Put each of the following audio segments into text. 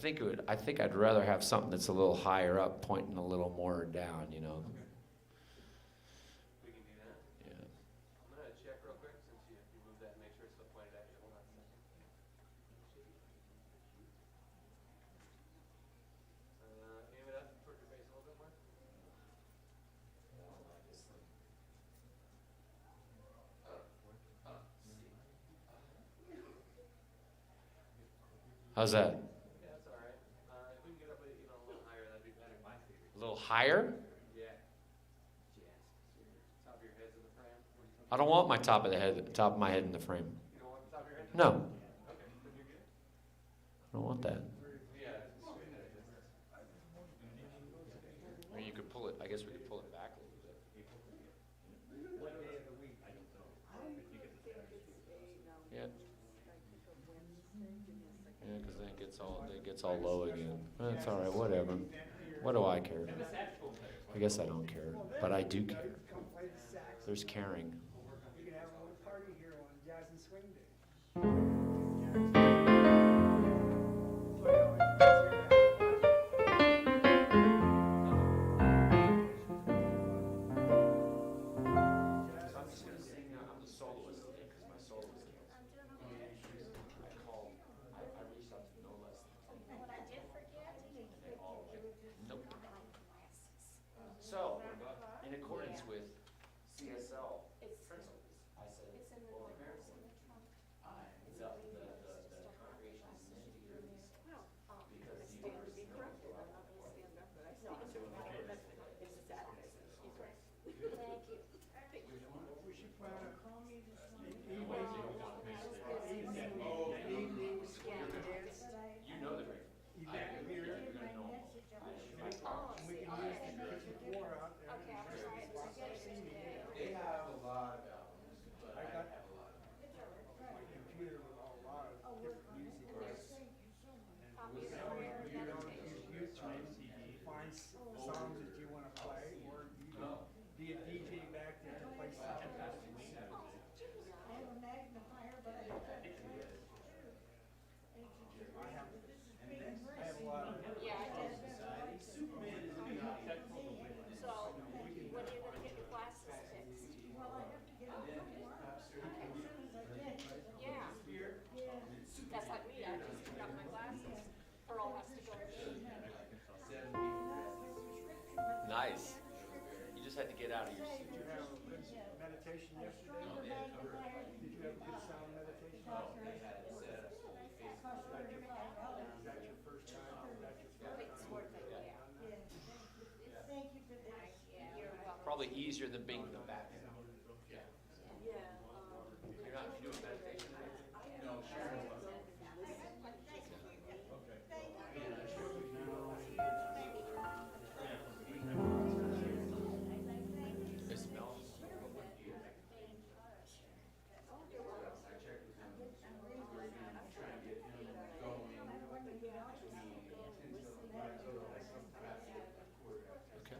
I think I'd rather have something that's a little higher up, pointing a little more down, you know. Okay. We can do that. Yeah. I'm gonna check real quick since you moved that and make sure it's still pointed at you. Hold on a second. Aim it up towards your face a little bit more. How's that? Yeah, that's all right. If we can get up even a little higher, that'd be better. A little higher? Yeah. Top of your head's in the frame. I don't want my top of my head in the frame. You don't want the top of your head? No, Okay, then you're good. I don't want that. Yeah. I mean, you could pull it. I guess we could pull it back a little bit. Yeah. Yeah, because then it gets all low again. That's all right. Whatever. What do I care? I guess I don't care, but I do care. There's caring. You can have a little party here on Jazz and Swing Day. I'm just gonna sing. I'm the soloist today because my solo was canceled. I reached out to no less than 10. Nope. So, in accordance with CSL Prescott, I said, well, apparently, the congregation is meant to hear these because the university knows a lot about We should plan a You know the great. event here. You're gonna know them all. We can use the kitchen floor out there. They have a lot of albums, but I have a lot of them. My computer with a lot of different music. We'll see how You we do. know, use YouTube to find songs that you want to play, or you can be a DJ back there and play songs. I have a lot of. Superman is a good idea. So, when are you gonna get your glasses fixed? Yeah. That's like me, I just got my glasses. Earl has to go. Nice. You just had to get out of your seat. Did you have a good meditation yesterday? Did you have a good sound meditation? Is that your first time? Is that your first It's time? worth it, yeah. Thank you for this. You're welcome. Probably easier than being in the back. Yeah. You're not doing meditation. No, Sharon was. It smells. Okay.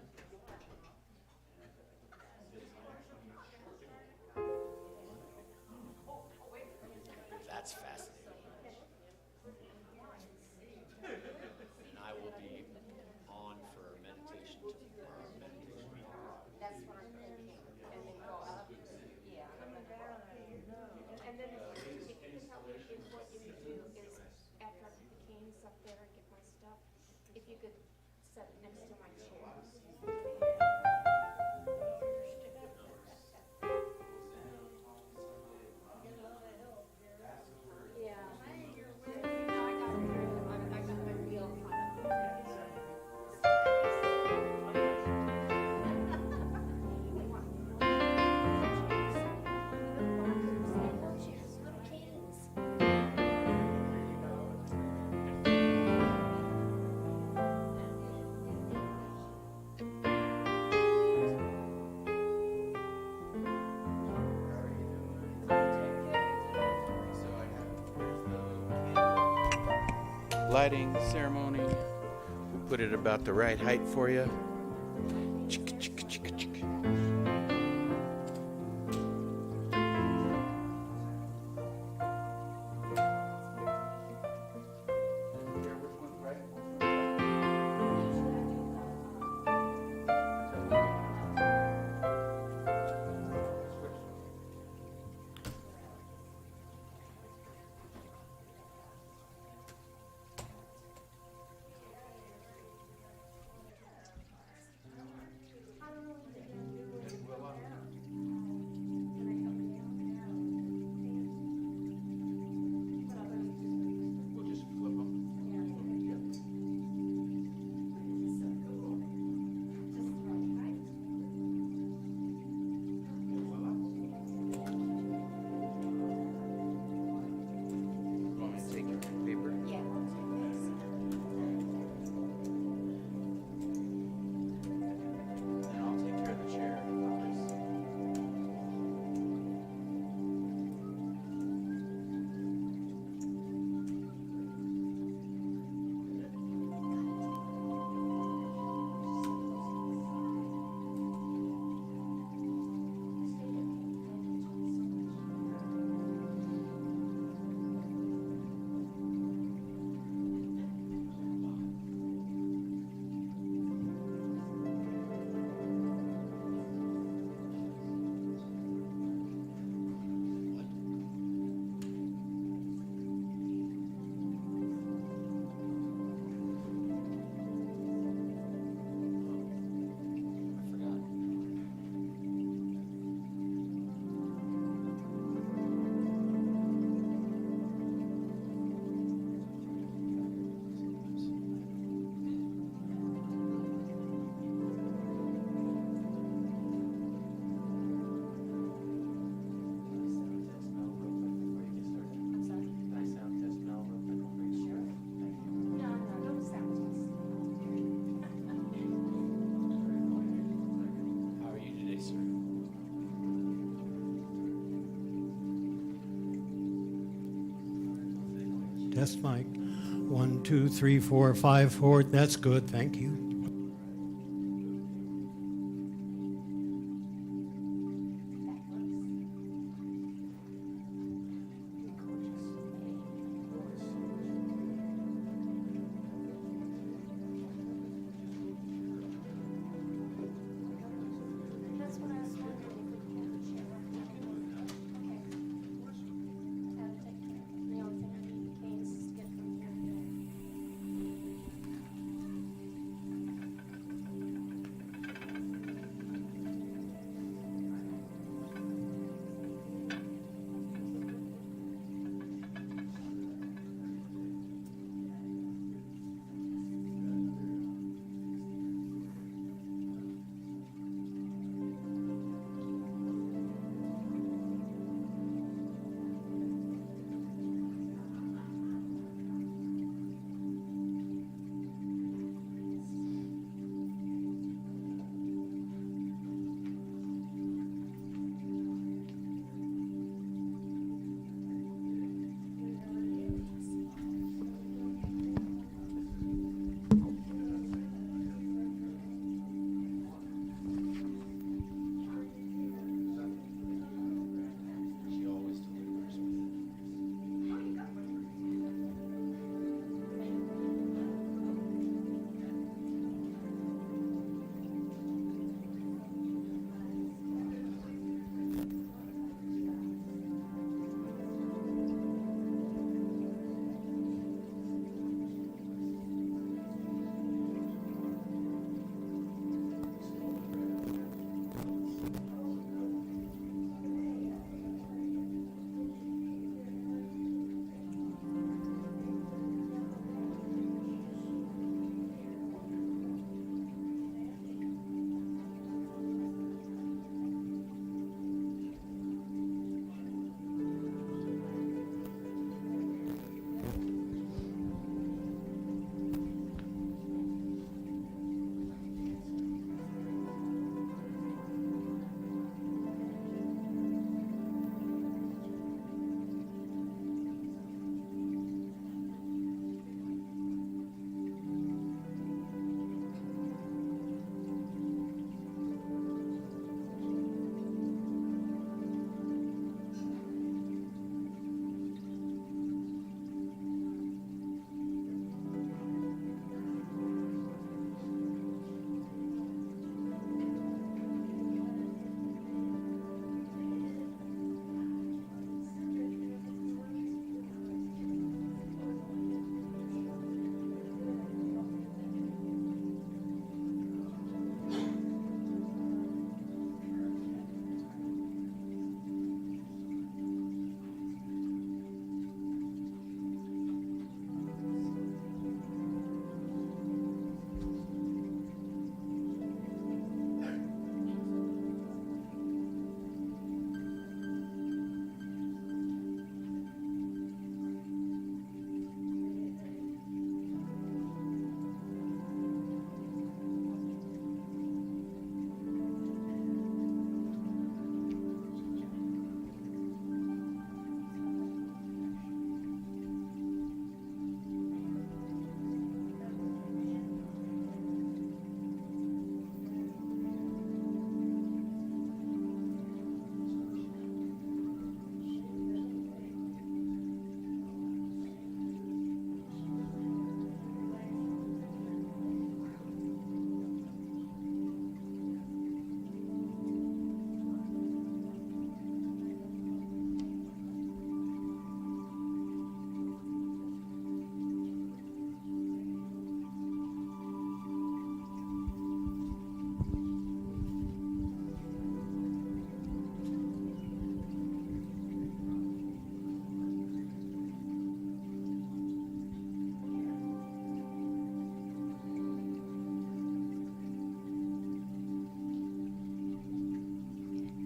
That's fascinating. And I will be on for meditation tomorrow. That's what I'm thinking. And then go up. Yeah. And then if you can help me, if what you could do is after I put the canes up there and get my stuff, if you could set it next to my chair. Yeah. No, I got my real little canes. Lighting ceremony. We put it about the right height for you. Chicka, chicka, chicka, chicka. Which one's right? test mic. 1, 2, 3, 4, 5, 4. That's good, thank you. That's what I was wondering, if we can have a chair up there. Okay. That'll take care of it. The only thing I need the canes is to get from here to there.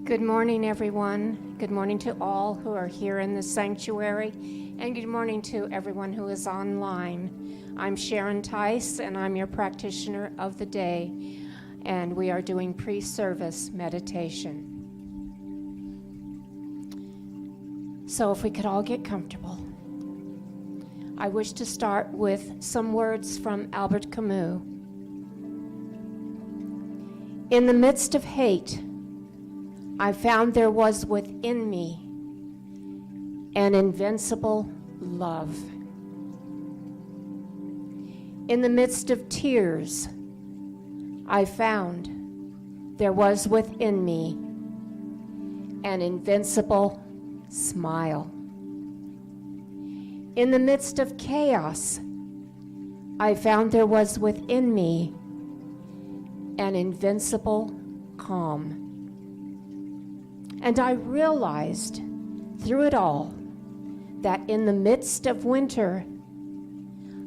Good morning, everyone. Good morning to all who are here in the sanctuary, and good morning to everyone who is online. I'm Sharon Tice, and I'm your practitioner of the day, and we are doing pre-service meditation. So if we could all get comfortable. I wish to start with some words from Albert Camus. In the midst of hate, I found there was within me an invincible love. In the midst of tears, I found there was within me an invincible smile. In the midst of chaos, I found there was within me an invincible calm. And I realized through it all that in the midst of winter,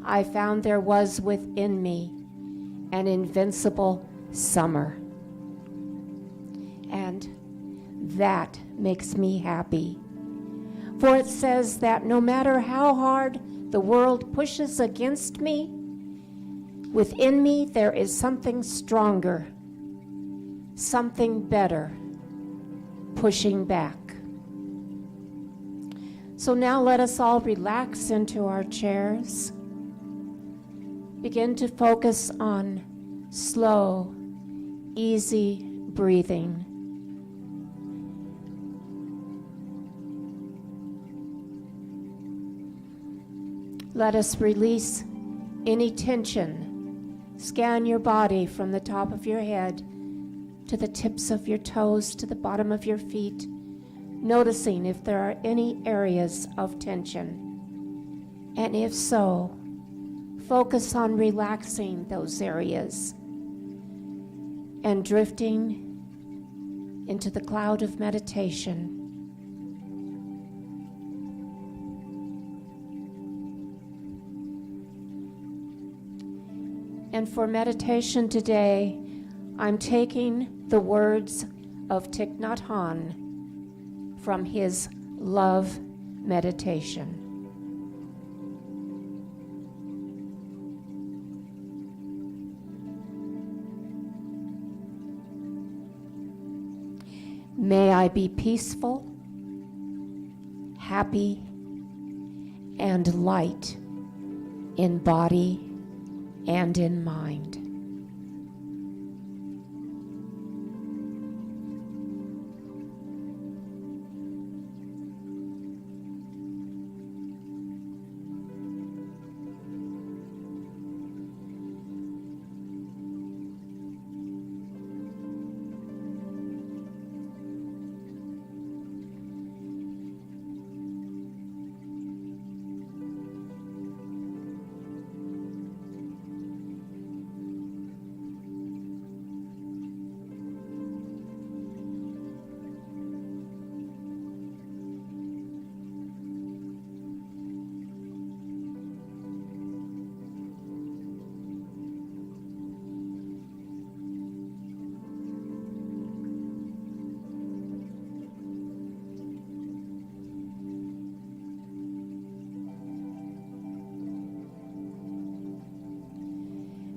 I found there was within me an invincible summer. And that makes me happy. For it says that no matter how hard the world pushes against me, within me there is something stronger, something better, pushing back. So now let us all relax into our chairs. Begin to focus on slow, easy breathing. Let us release any tension. Scan your body from the top of your head to the tips of your toes to the bottom of your feet, noticing if there are any areas of tension. And if so, focus on relaxing those areas and drifting into the cloud of meditation. And for meditation today, I'm taking the words of Thich Nhat Hanh from his love meditation. May I be peaceful, happy, and light in body and in mind.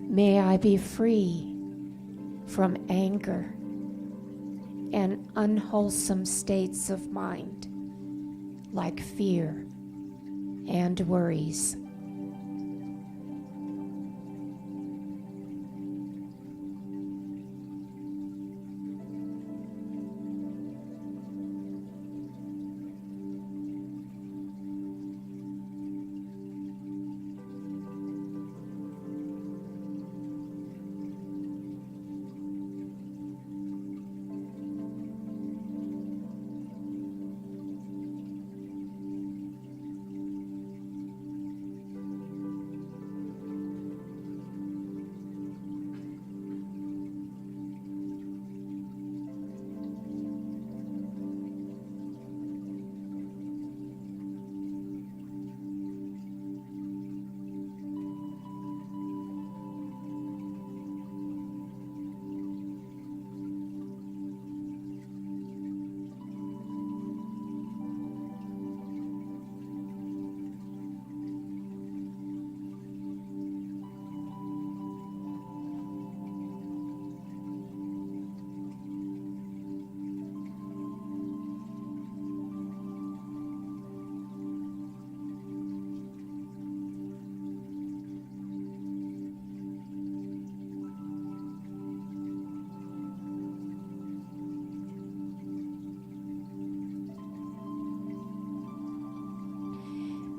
May I be free from anger and unwholesome states of mind like fear and worries.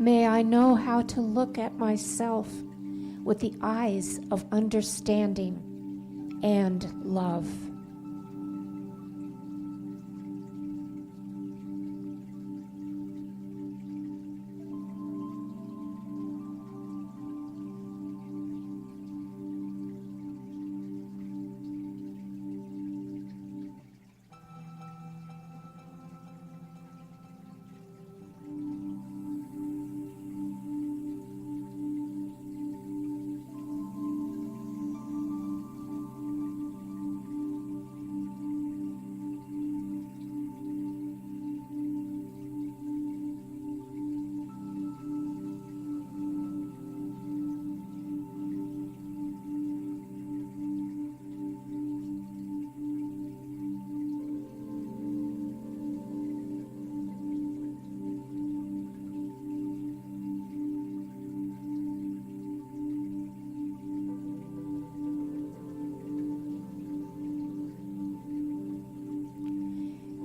May I know how to look at myself with the eyes of understanding and love.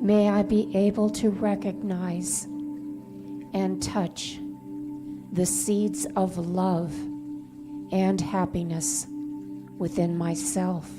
May I be able to recognize and touch the seeds of love and happiness within myself.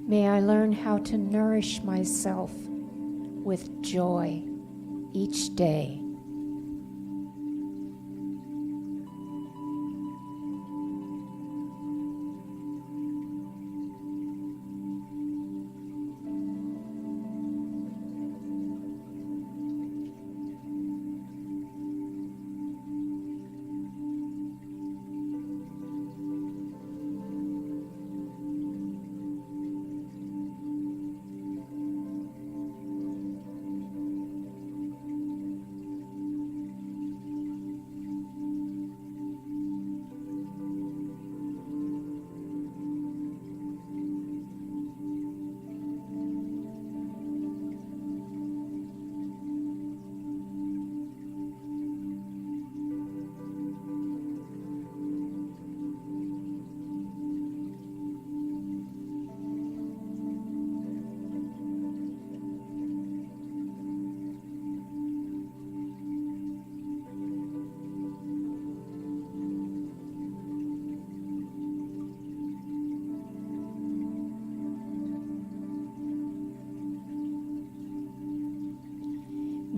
May I learn how to nourish myself with joy each day.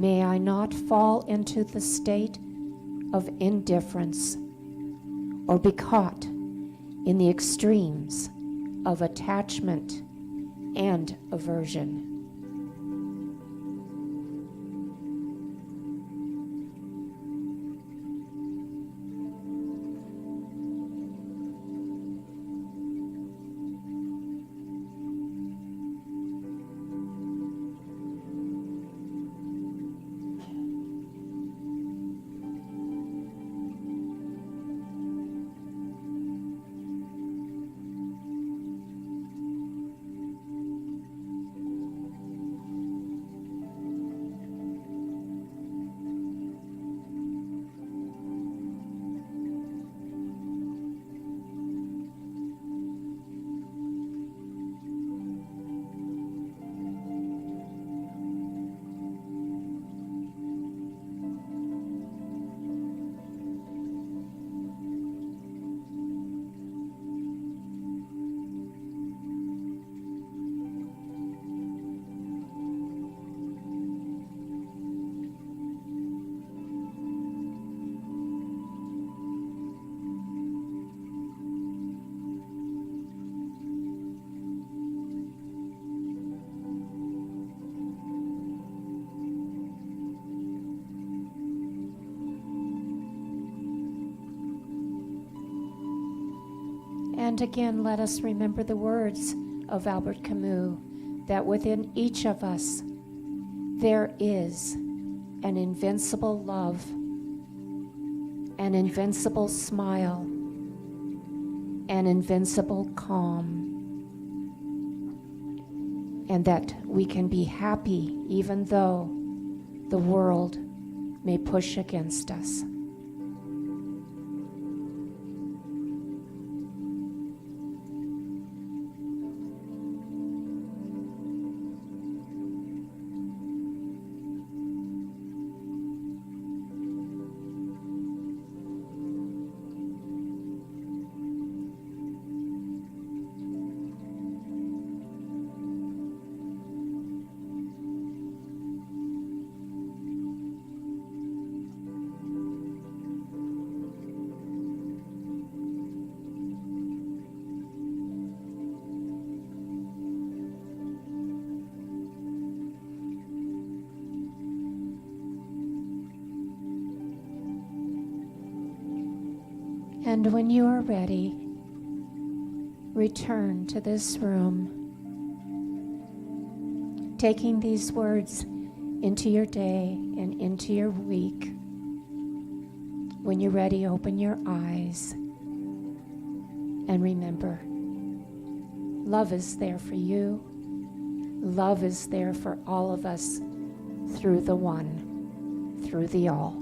May I not fall into the state of indifference or be caught in the extremes of attachment and aversion. And again, let us remember the words of Albert Camus, that within each of us there is an invincible love, an invincible smile, an invincible calm, and that we can be happy even though the world may push against us. And when you are ready, return to this room, taking these words into your day and into your week. When you're ready, open your eyes and remember, love is there for you. Love is there for all of us through the one, through the all.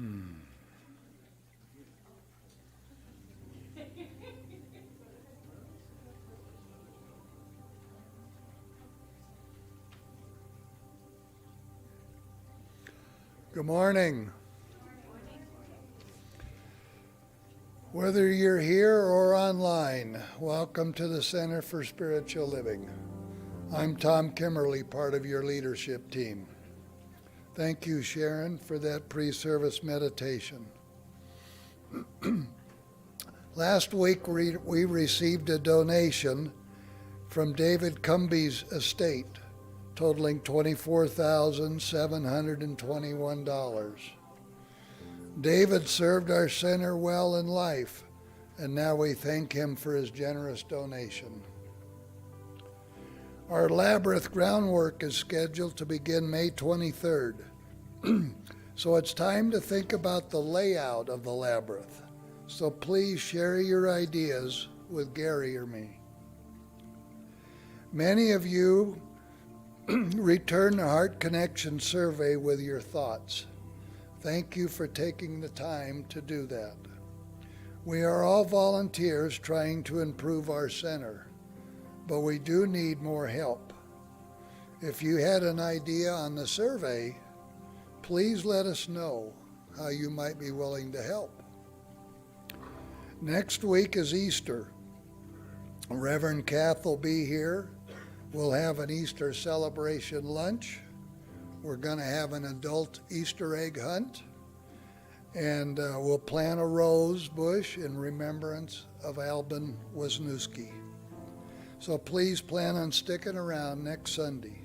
Good morning. Whether you're here or online, welcome to the Center for Spiritual Living. I'm Tom Kimmerly, part of your leadership team. Thank you, Sharon, for that pre-service meditation. Last week, we received a donation from David Cumby's estate, totaling $24,721. David served our center well in life, and now we thank him for his generous donation. Our labyrinth groundwork is scheduled to begin May 23rd, so it's time to think about the layout of the labyrinth. So please share your ideas with Gary or me. Many of you return the Heart Connection survey with your thoughts. Thank you for taking the time to do that. We are all volunteers trying to improve our center, but we do need more help. If you had an idea on the survey, please let us know how you might be willing to help. Next week is Easter. Reverend Kath will be here. We'll have an Easter celebration lunch. We're going to have an adult Easter egg hunt. And we'll plant a rose bush in remembrance of Albin Wisniewski. So please plan on sticking around next Sunday.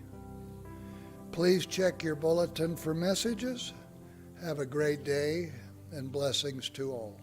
Please check your bulletin for messages. Have a great day and blessings to all.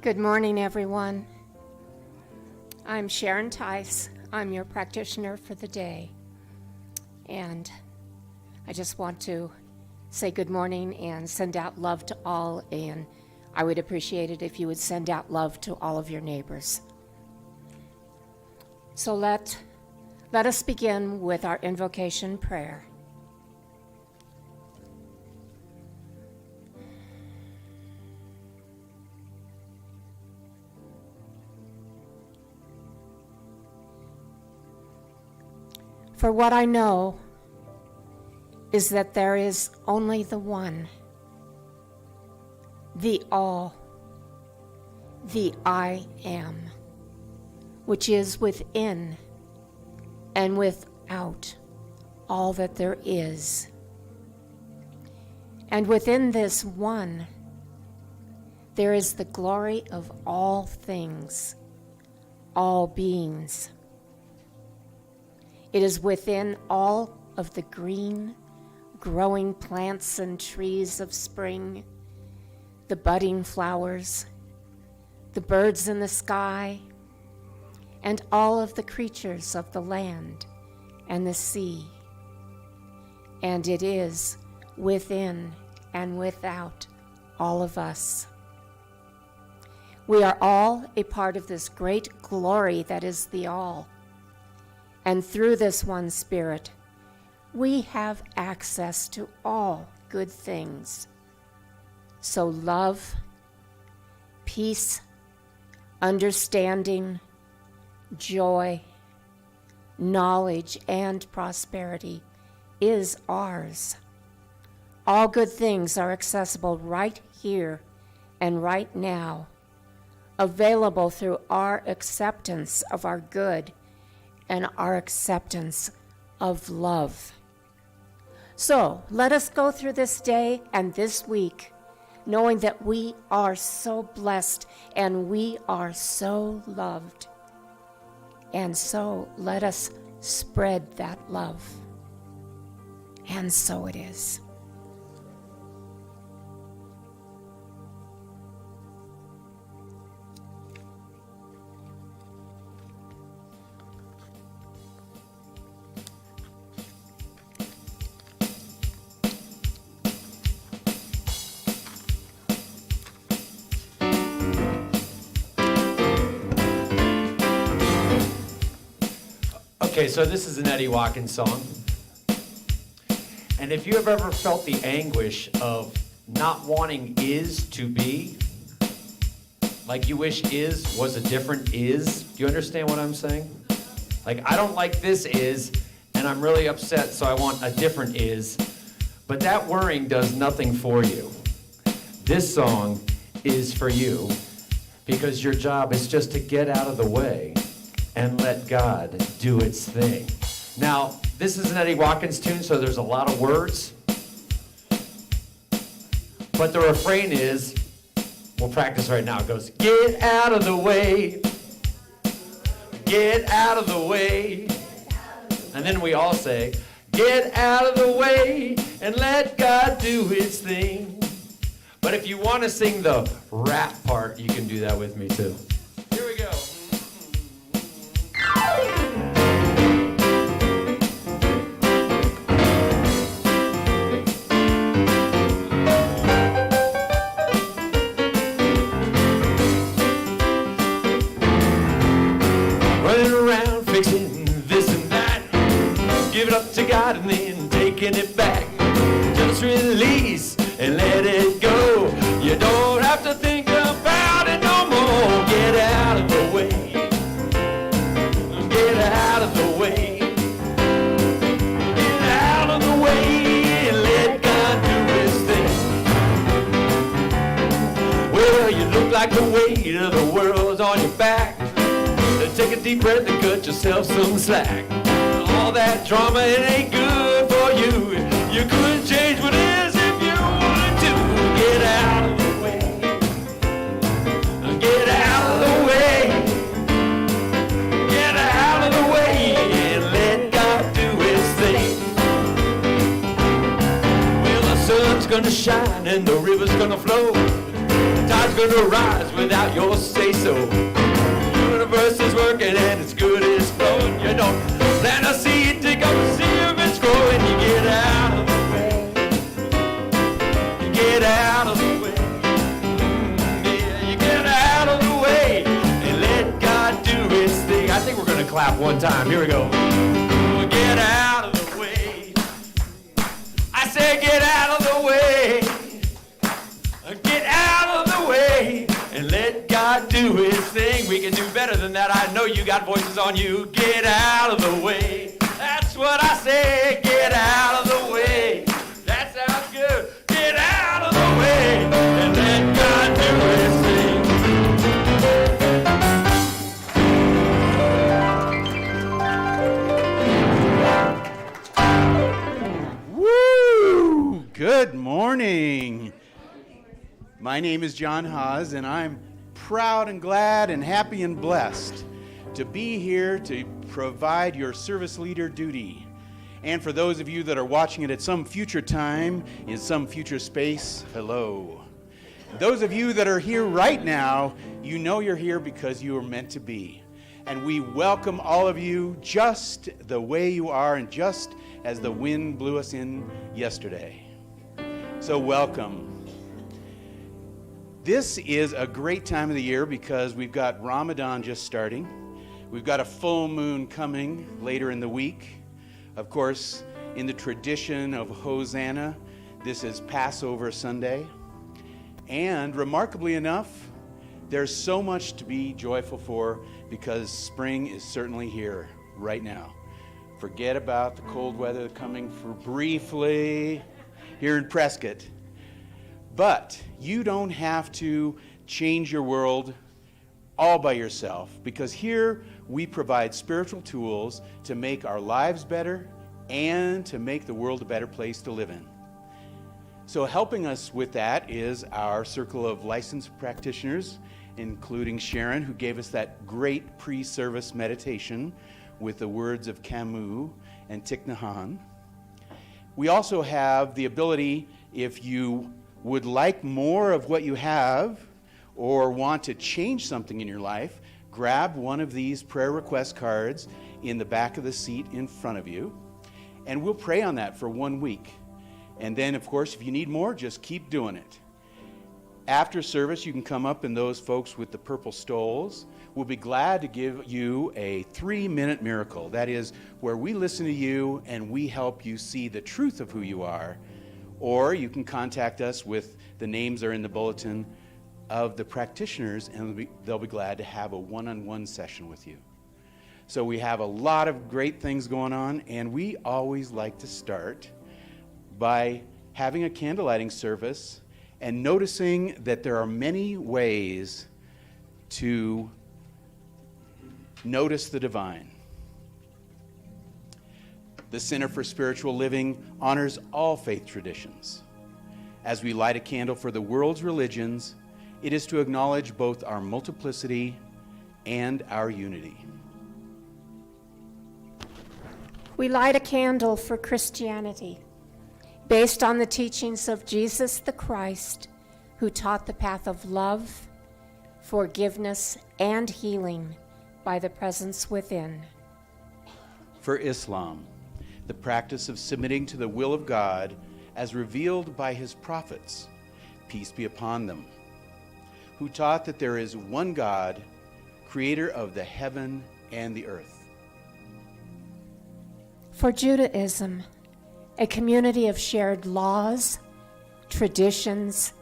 Good morning, everyone. I'm Sharon Tice. I'm your practitioner for the day. And I just want to say good morning and send out love to all. And I would appreciate it if you would send out love to all of your neighbors. So let us begin with our invocation prayer. For what I know is that there is only the one, the all, the I am, which is within and without all that there is. And within this one, there is the glory of all things, all beings. It is within all of the green, growing plants and trees of spring, the budding flowers, the birds in the sky, and all of the creatures of the land and the sea. And it is within and without all of us. We are all a part of this great glory that is the all. And through this one Spirit, we have access to all good things. So love, peace, understanding, joy, knowledge, and prosperity is ours. All good things are accessible right here and right now, available through our acceptance of our good and our acceptance of love. So let us go through this day and this week knowing that we are so blessed and we are so loved. And so let us spread that love. And so it is. Okay, so this is an Eddie Watkins song. And if you have ever felt the anguish of not wanting is to be, like you wish is was a different is, do you understand what I'm saying? Like, I don't like this is, and I'm really upset, so I want a different is. But that worrying does nothing for you. This song is for you, because your job is just to get out of the way and let God do its thing. Now, this is an Eddie Watkins tune, so there's a lot of words. But the refrain is, we'll practice right now. It goes, get out of the way. Get out of the way. And then we all say, get out of the way and let God do his thing. But if you want to sing the rap part, you can do that with me too. Here we go. To God and then taking it back. Just release and let it go. You don't have to think about it no more. Get out of the way. Get out of the way. Get out of the way and let God do his thing. Well, you look like the weight of the world's on your back. Take a deep breath and cut yourself some slack. All that drama, it ain't good for you. You couldn't change what is if you wanted to. Get out of the way. Get out of the way. Get out of the way and let God do his thing. Well, the sun's gonna shine and the river's gonna flow. The tide's gonna rise without your say-so. The universe is working and it's good, it's flowing. You don't plant a seed, dig up and see if it's growing. You get out of the way. You get out of the way. Yeah, you get out of the way and let God do his thing. I think we're going to clap one time. Here we go. Get out of the way. I say get out of the way. Get out of the way and let God do his thing. We can do better than that. I know you got voices on you. Get out of the way. That's what I say. Get out of the way. That sounds good. Get out of the way and let God do his thing. Woo! Good morning. My name is John Haas, and I'm proud and glad and happy and blessed to be here to provide your service leader duty. And for those of you that are watching it at some future time, in some future space, hello. Those of you that are here right now, you know you're here because you are meant to be. And we welcome all of you just the way you are and just as the wind blew us in yesterday. So welcome. This is a great time of the year because we've got Ramadan just starting. We've got a full moon coming later in the week. Of course, in the tradition of Hosanna, this is Passover Sunday. And remarkably enough, there's so much to be joyful for because spring is certainly here right now. Forget about the cold weather coming for briefly here in Prescott. But you don't have to change your world all by yourself, because here we provide spiritual tools to make our lives better and to make the world a better place to live in. So helping us with that is our circle of licensed practitioners, including Sharon, who gave us that great pre-service meditation with the words of Camus and Thich Nhat Hanh. We also have the ability, if you would like more of what you have or want to change something in your life, grab one of these prayer request cards in the back of the seat in front of you, and we'll pray on that for 1 week. And then, of course, if you need more, just keep doing it. After service, you can come up, and those folks with the purple stoles will be glad to give you a 3-minute miracle. That is where we listen to you and we help you see the truth of who you are. Or you can contact us with the names are in the bulletin of the practitioners, and they'll be glad to have a one-on-one session with you. So we have a lot of great things going on, and we always like to start by having a candlelighting service and noticing that there are many ways to notice the divine. The Center for Spiritual Living honors all faith traditions. As we light a candle for the world's religions, it is to acknowledge both our multiplicity and our unity. We light a candle for Christianity, based on the teachings of Jesus the Christ, who taught the path of love, forgiveness, and healing by the presence within. For Islam, the practice of submitting to the will of God as revealed by his prophets, peace be upon them, who taught that there is one God, creator of the heaven and the earth. For Judaism, a community of shared laws, traditions,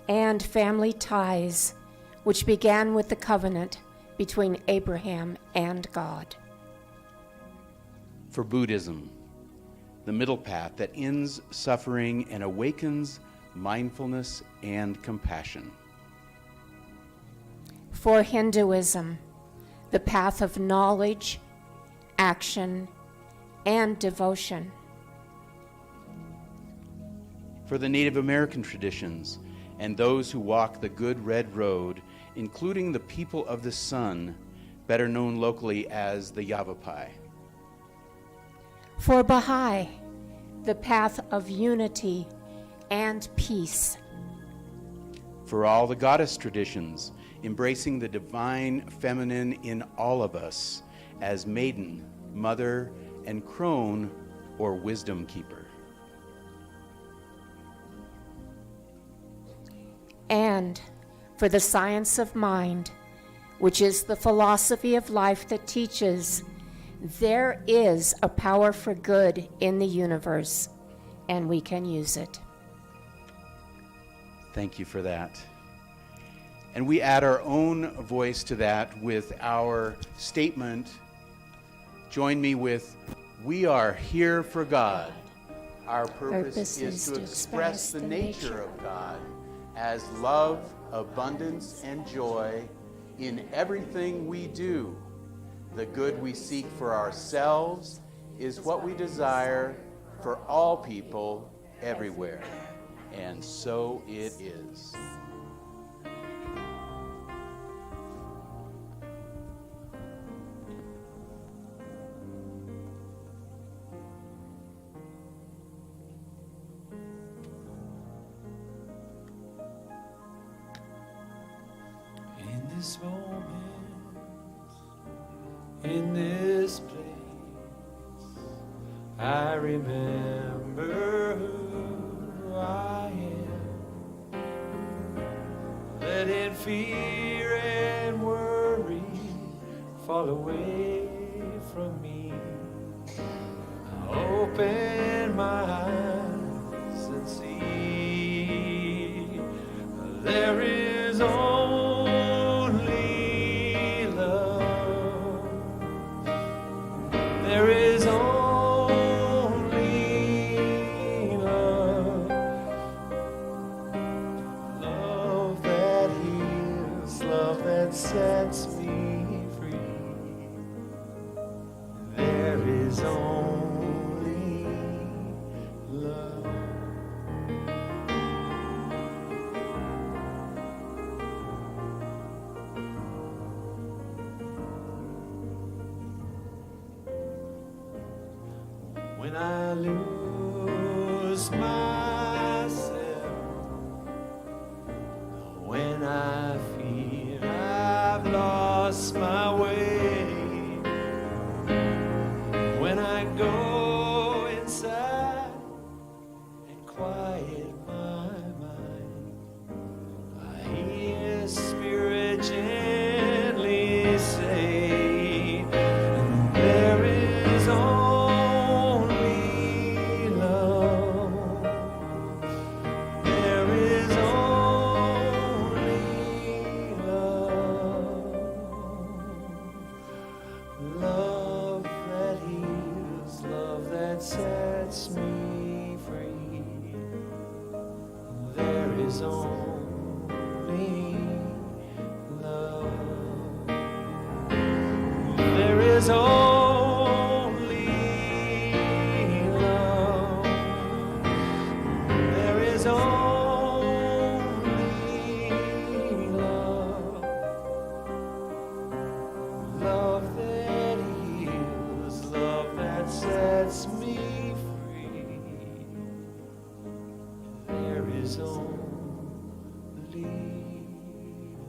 and family ties, which began with the covenant between Abraham and God. For Buddhism, the middle path that ends suffering and awakens mindfulness and compassion. For Hinduism, the path of knowledge, action, and devotion. For the Native American traditions and those who walk the Good Red Road, including the people of the sun, better known locally as the Yavapai. For Baha'i, the path of unity and peace. For all the goddess traditions, embracing the divine feminine in all of us as maiden, mother, and crone, or wisdom keeper. And for the science of mind, which is the philosophy of life that teaches there is a power for good in the universe, and we can use it. Thank you for that. And we add our own voice to that with our statement. Join me with, we are here for God. Our purpose is to express the nature of God as love, abundance, and joy in everything we do. The good we seek for ourselves is what we desire for all people everywhere. And so it is. In this moment, in this place, I remember who I am. Letting fear and worry fall away from me. I open my eyes and see there is only love. There is only love. Love that heals, love that sets me free. There is only when I lose myself, when I feel I've lost my way, when I go inside and quiet my mind, I hear Spirit gently say, there is only love. There is only love. Love that heals, love that sets me free. There is only love. There is only love. There is only love. Love that heals, love that sets me free. There is only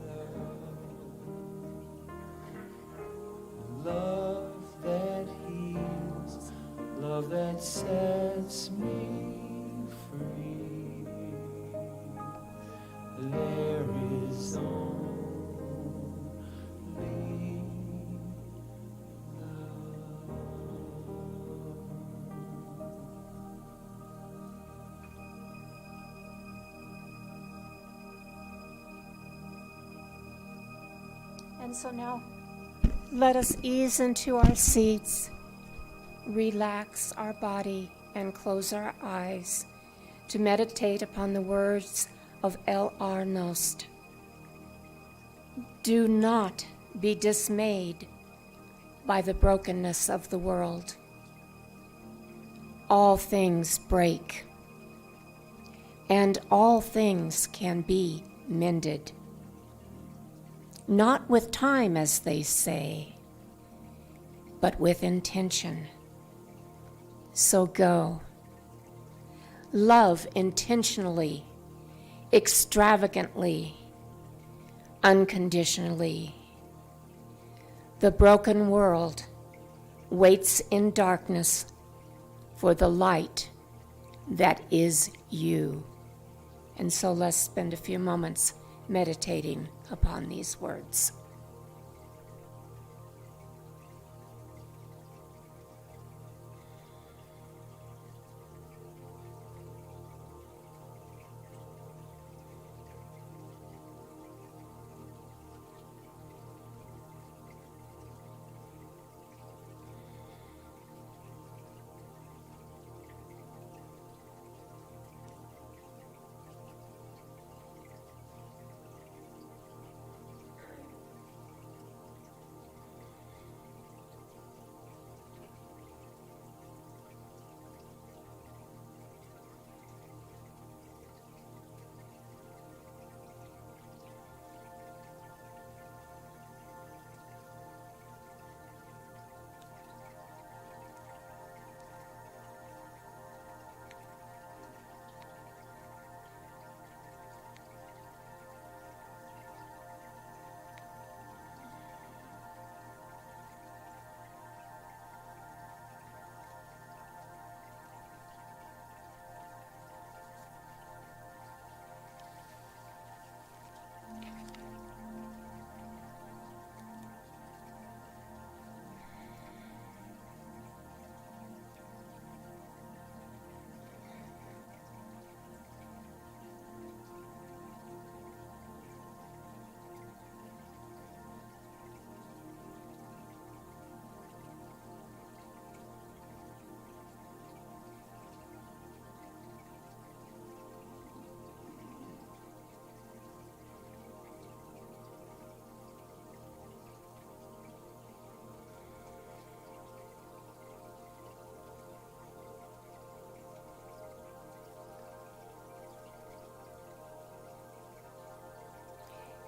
love. Love that heals, love that sets me free. There is only And so now, let us ease into our seats, relax our body, and close our eyes to meditate upon the words of L.R. Nost. Do not be dismayed by the brokenness of the world. All things break, and all things can be mended. Not with time, as they say, but with intention. So go. Love intentionally, extravagantly, unconditionally. The broken world waits in darkness for the light that is you. And so let's spend a few moments meditating upon these words.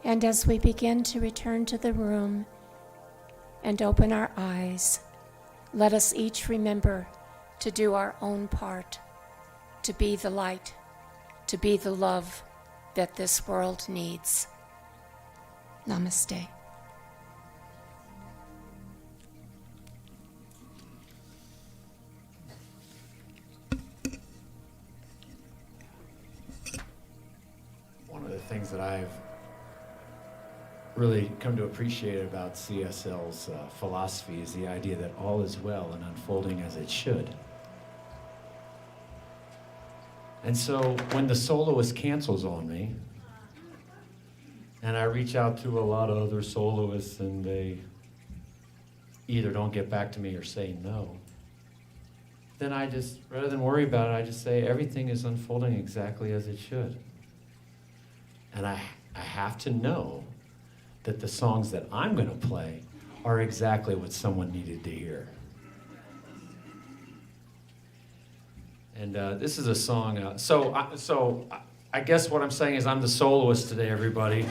And as we begin to return to the room and open our eyes, let us each remember to do our own part, to be the light, to be the love that this world needs. Namaste. One of the things that I've really come to appreciate about CSL's philosophy is the idea that all is well and unfolding as it should. And so when the soloist cancels on me, and I reach out to a lot of other soloists and they either don't get back to me or say no, then I just, rather than worry about it, I just say everything is unfolding exactly as it should. And I have to know that the songs that I'm going to play are exactly what someone needed to hear. And this is a song, I guess what I'm saying is I'm the soloist today, everybody.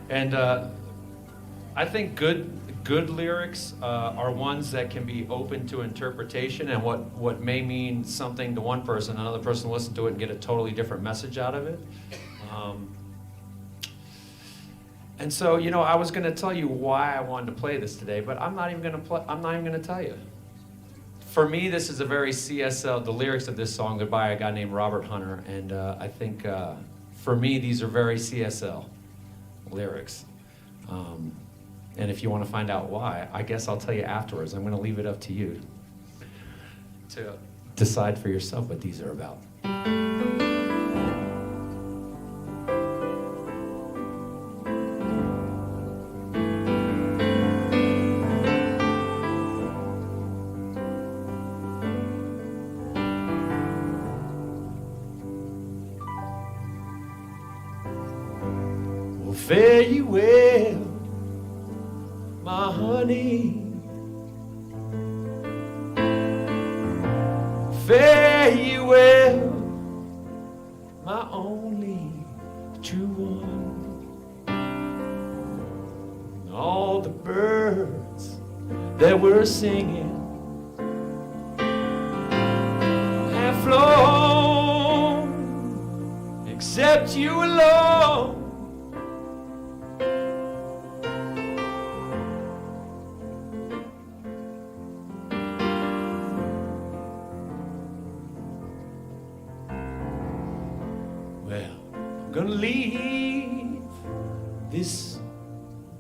And I think good lyrics are ones that can be open to interpretation, and what may mean something to one person, another person will listen to it and get a totally different message out of it. And so, you know, I was going to tell you why I wanted to play this today, but I'm not even going to tell you. For me, this is a very CSL, the lyrics of this song are by a guy named Robert Hunter, and I think for me, these are very CSL lyrics. And if you want to find out why, I guess I'll tell you afterwards. I'm going to leave it up to you to decide for yourself what these are about. Well, fare you well, my honey. Fare you well, my only true one. All the birds that were singing have flown, except you alone. Gonna leave this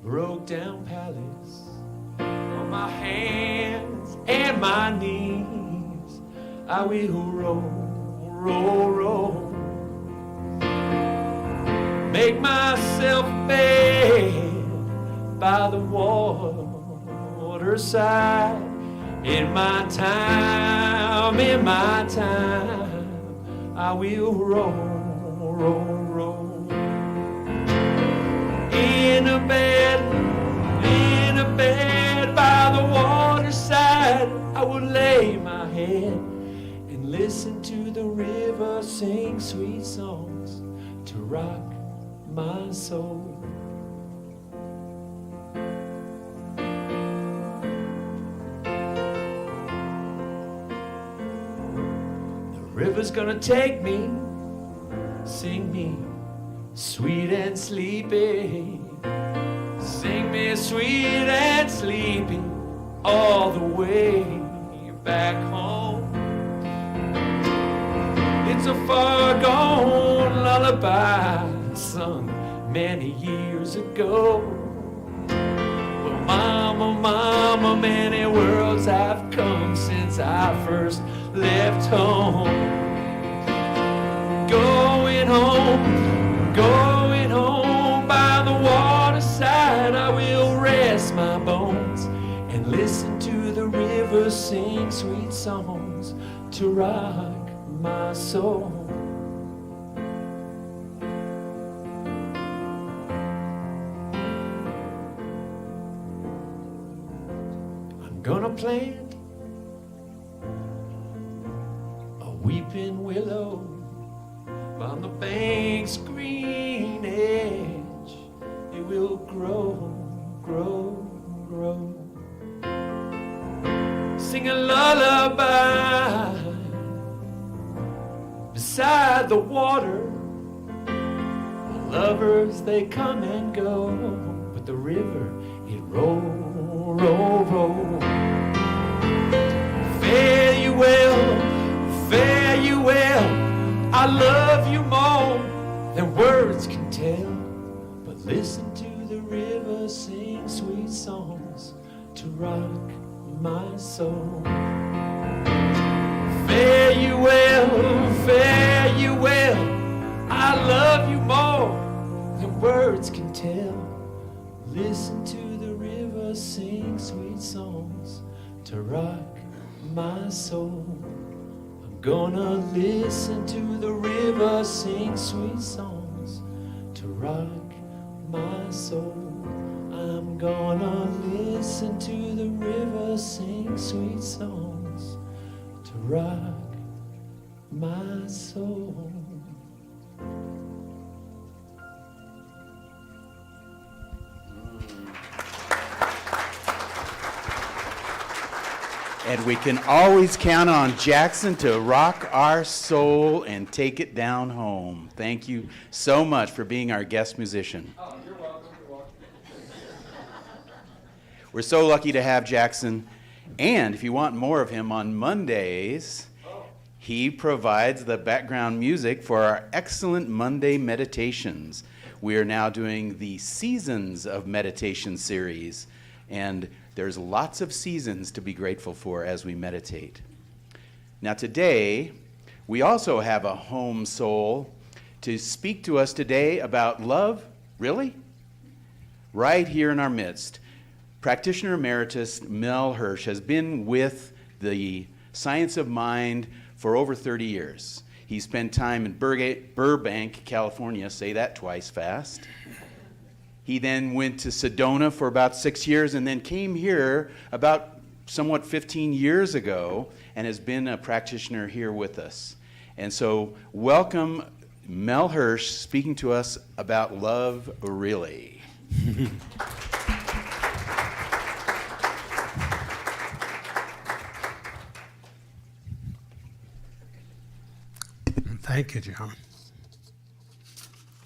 broke down palace on my hands and my knees. I will roll, roll, roll, make myself a bed by the waterside. In my time, I will roll, roll. In a bed by the waterside, I will lay my head and listen to the river sing sweet songs to rock my soul. The river's gonna take me, sing me sweet and sleepy, sing me sweet and sleepy all the way back home. It's a far gone lullaby sung many years ago. Well, mama, mama, many worlds have come since I first left home. Going home by the waterside, I will rest my bones and listen to the river sing sweet songs to rock my soul. I'm gonna plant a weeping willow on the bank's green edge. It will grow, grow, grow. by the water. Lovers, they come and go, but the river, it roll, roll, roll. Fare you well, fare you well. I love you more than words can tell. But listen to the river sing sweet songs to rock my soul. Fare you well, fare you well. I love you more than words can tell. Listen to the river sing sweet songs to rock my soul. I'm gonna listen to the river sing sweet songs to rock my soul. I'm gonna listen to the river sing sweet songs to rock my soul. And we can always count on Jackson to rock our soul and take it down home. Thank you so much for being our guest musician. Oh, you're welcome. You're welcome. We're so lucky to have Jackson. And if you want more of him on Mondays, he provides the background music for our excellent Monday meditations. We are now doing the Seasons of Meditation series, and there's lots of seasons to be grateful for as we meditate. Now today, we also have a home soul to speak to us today about love. Really? Right here in our midst. Practitioner Emeritus Mel Hirsch has been with the Science of Mind for over 30 years. He spent time in Burbank, California, say that twice fast. He then went to Sedona for about 6 years and then came here about somewhat 15 years ago and has been a practitioner here with us. And so welcome Mel Hirsch speaking to us about love really. Thank you, John.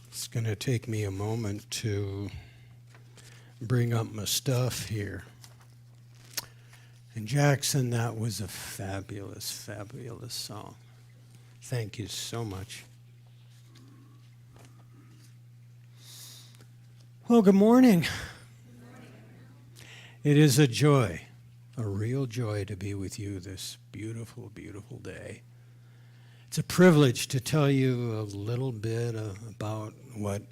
It's going to take me a moment to bring up my stuff here. And Jackson, that was a fabulous, fabulous song. Thank you so much. Well, good morning. It is a joy, a real joy to be with you this beautiful, beautiful day. It's a privilege to tell you a little bit about what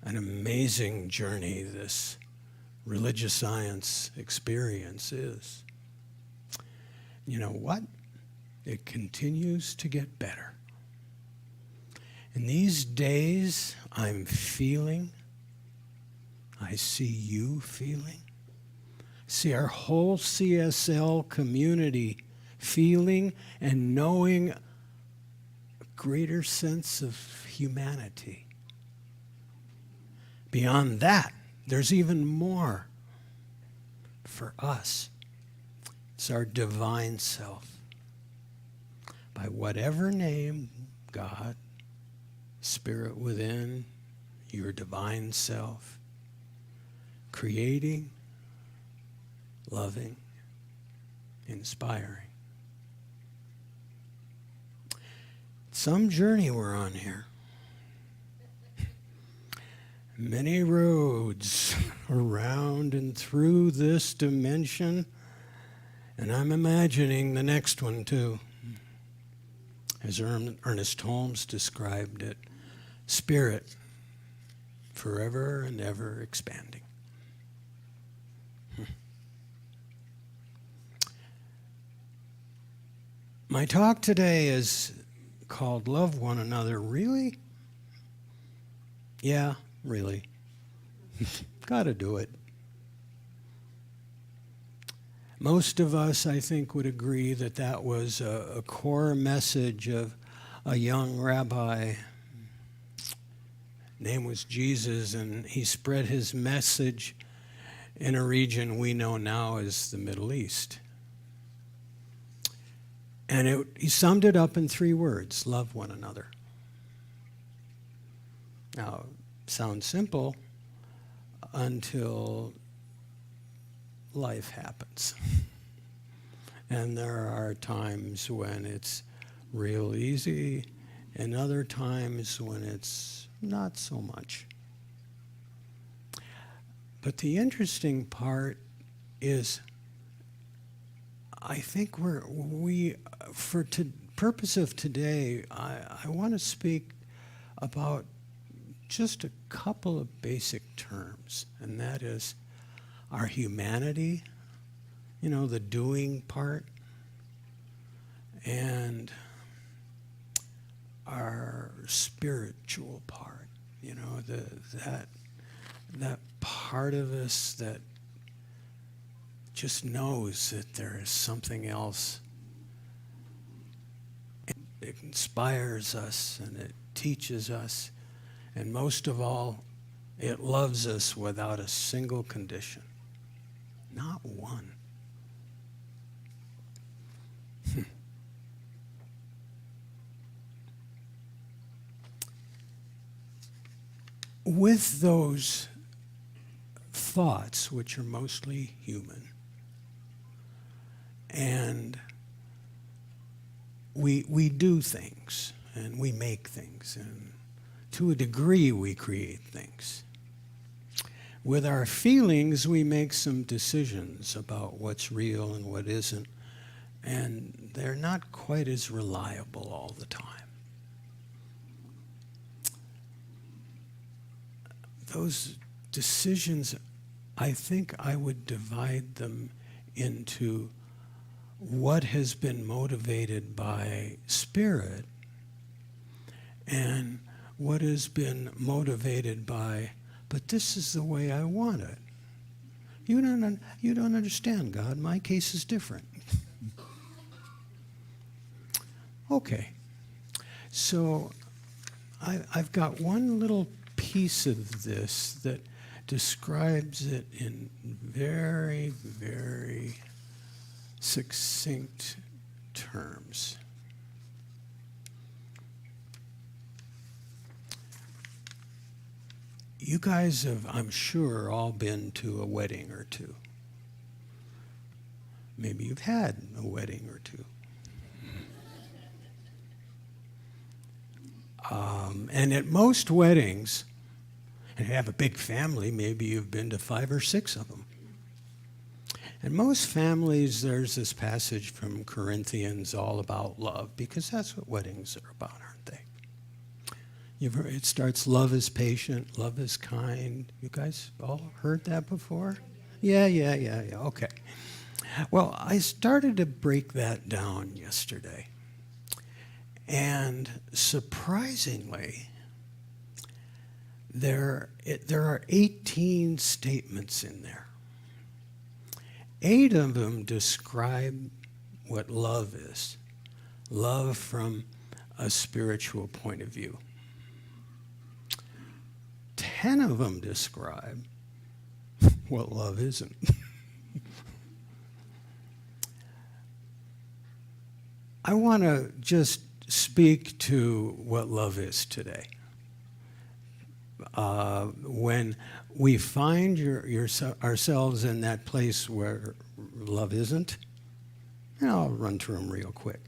an amazing journey this religious science experience is. You know what? It continues to get better. In these days, I'm feeling, I see you feeling, see our whole CSL community feeling and knowing a greater sense of humanity. Beyond that, there's even more for us. It's our divine self. By whatever name, God, Spirit within, your divine self, creating, loving, inspiring. Some journey we're on here. Many roads around and through this dimension, and I'm imagining the next one too. As Ernest Holmes described it, spirit forever and ever expanding. My talk today is called Love One Another. Really? Yeah, really. Gotta do it. Most of us, I think, would agree that that was a core message of a young rabbi. Name was Jesus, and he spread his message in a region we know now as the Middle East. And he summed it up in 3 words: love one another. Now, sounds simple until life happens. And there are times when it's real easy, and other times when it's not so much. But the interesting part is, I think for purpose of today, I want to speak about just a couple of basic terms, and that is our humanity, the doing part, and our spiritual part, that part of us that just knows that there is something else. It inspires us and it teaches us, and most of all, it loves us without a single condition. Not one. With those thoughts, which are mostly human, and we do things, and we make things, and to a degree we create things. With our feelings, we make some decisions about what's real and what isn't, and they're not quite as reliable all the time. Those decisions, I think I would divide them into what has been motivated by spirit and what has been motivated by, but this is the way I want it. You don't understand, God. My case is different. Okay. So I've got one little piece of this that describes it in very, very succinct terms. You guys have, I'm sure, all been to a wedding or two. Maybe you've had a wedding or two. And at most weddings, and you have a big family, maybe you've been to 5 or 6 of them. In most families, there's this passage from Corinthians all about love, because that's what weddings are about, aren't they? It starts, love is patient, love is kind. You guys all heard that before? Yeah, okay. Well, I started to break that down yesterday. And surprisingly, there are 18 statements in there. 8 of them describe what love is. Love from a spiritual point of view. 10 of them describe what love isn't. I want to just speak to what love is today. When we find ourselves in that place where love isn't, and I'll run through them real quick.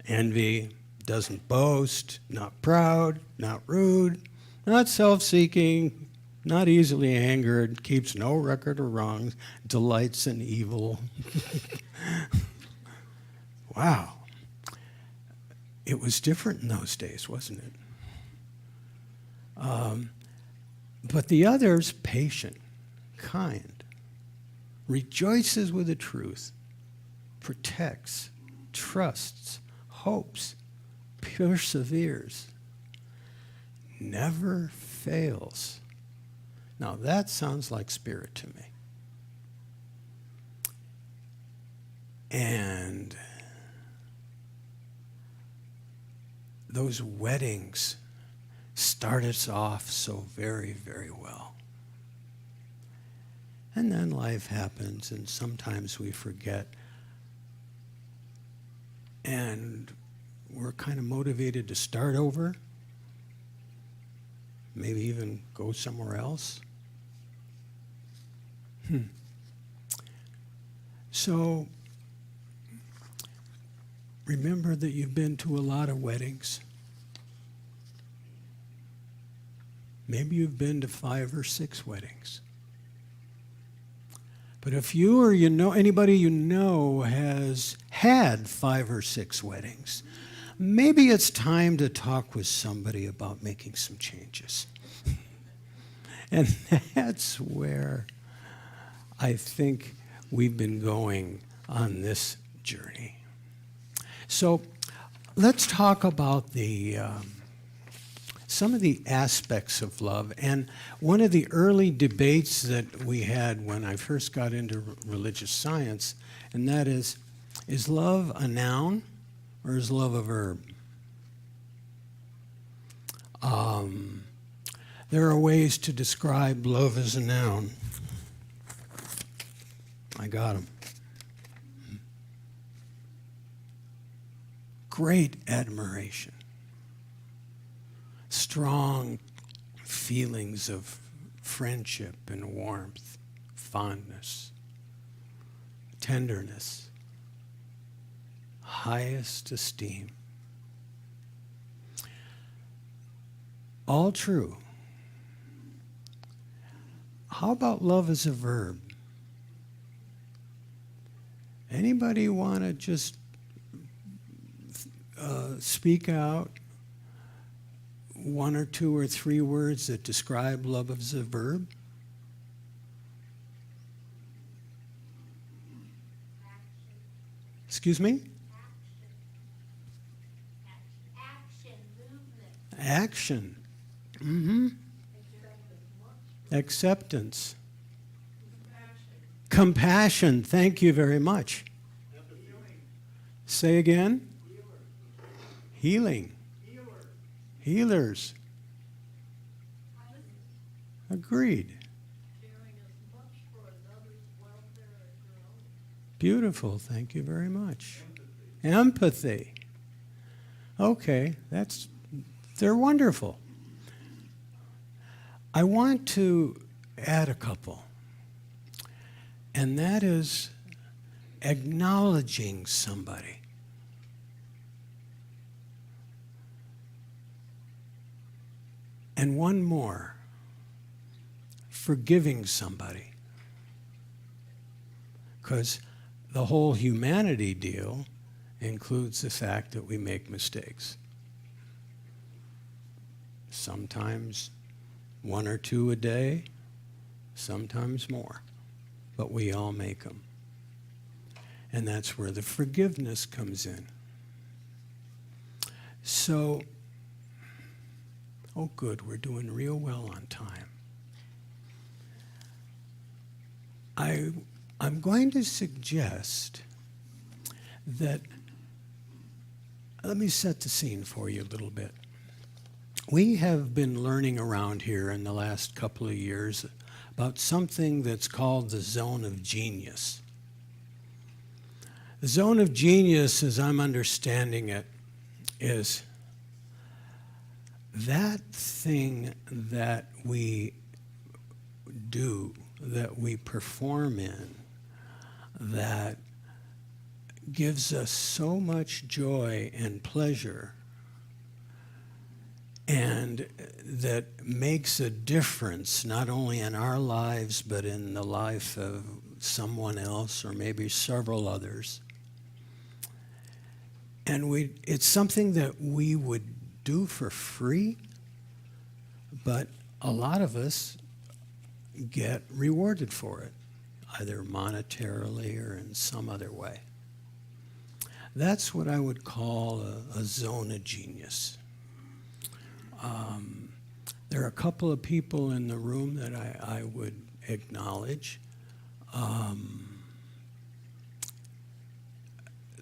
Envy, doesn't boast, not proud, not rude, not self-seeking, not easily angered, keeps no record of wrongs, delights in evil. Wow. It was different in those days, wasn't it? But the others, patient, kind, rejoices with the truth, protects, trusts, hopes, perseveres, never fails. Now that sounds like spirit to me. And those weddings start us off so very, very well. And then life happens, and sometimes we forget. And we're kind of motivated to start over. maybe even go somewhere else. So remember that you've been to a lot of weddings. Maybe you've been to 5 or 6 weddings. But if you or anybody you know has had 5 or 6 weddings, maybe it's time to talk with somebody about making some changes. And that's where I think we've been going on this journey. So let's talk about some of the aspects of love. And one of the early debates that we had when I first got into religious science, and that is love a noun or is love a verb? There are ways to describe love as a noun. I got them. Great admiration. Strong feelings of friendship and warmth, fondness, tenderness, highest esteem. All true. How about love as a verb? Anybody want to just speak out 1 or 2 or 3 words that describe love as a verb? Excuse me? Action, movement. Action. Mm-hmm. Acceptance. Compassion. Thank you very much. Say again. Healing. Healers. Agreed. Beautiful. Thank you very much. Empathy. Okay, they're wonderful. I want to add a couple, and that is acknowledging somebody. And one more, forgiving somebody. Because the whole humanity deal includes the fact that we make mistakes. Sometimes 1 or 2 a day, sometimes more, but we all make them. And that's where the forgiveness comes in. So, oh good, we're doing real well on time. I'm going to suggest that, let me set the scene for you a little bit. We have been learning around here in the last couple of years about something that's called the zone of genius. The zone of genius, as I'm understanding it, is that thing that we do, that we perform in, that gives us so much joy and pleasure, and that makes a difference not only in our lives but in the life of someone else or maybe several others. And it's something that we would do for free, but a lot of us get rewarded for it, either monetarily or in some other way. That's what I would call a zone of genius. There are a couple of people in the room that I would acknowledge.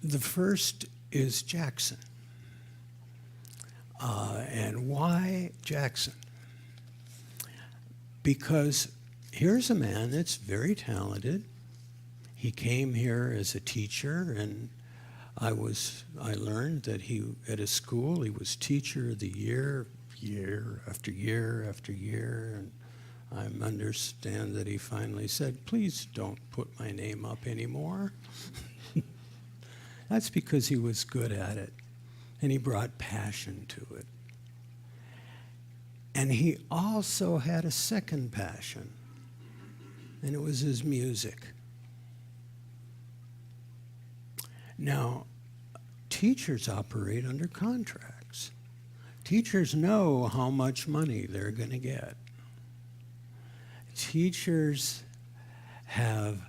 The first is Jackson. And why Jackson? Because here's a man that's very talented. He came here as a teacher, and I learned that at his school he was teacher of the year year after year after year. And I understand that he finally said, please don't put my name up anymore. That's because he was good at it, and he brought passion to it. And he also had a second passion, and it was his music. Now, teachers operate under contracts. Teachers know how much money they're going to get. Teachers have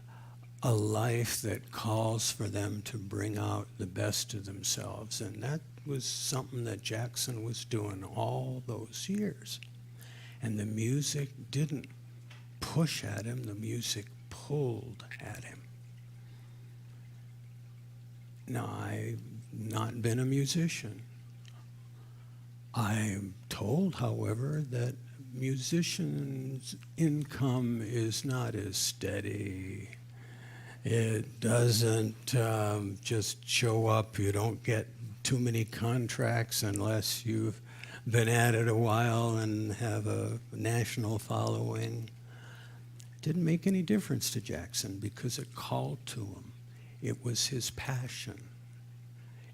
a life that calls for them to bring out the best of themselves, and that was something that Jackson was doing all those years. And the music didn't push at him, the music pulled at him. Now, I've not been a musician. I'm told, however, that musicians' income is not as steady. It doesn't just show up. You don't get too many contracts unless you've been at it a while and have a national following. It didn't make any difference to Jackson because it called to him. It was his passion.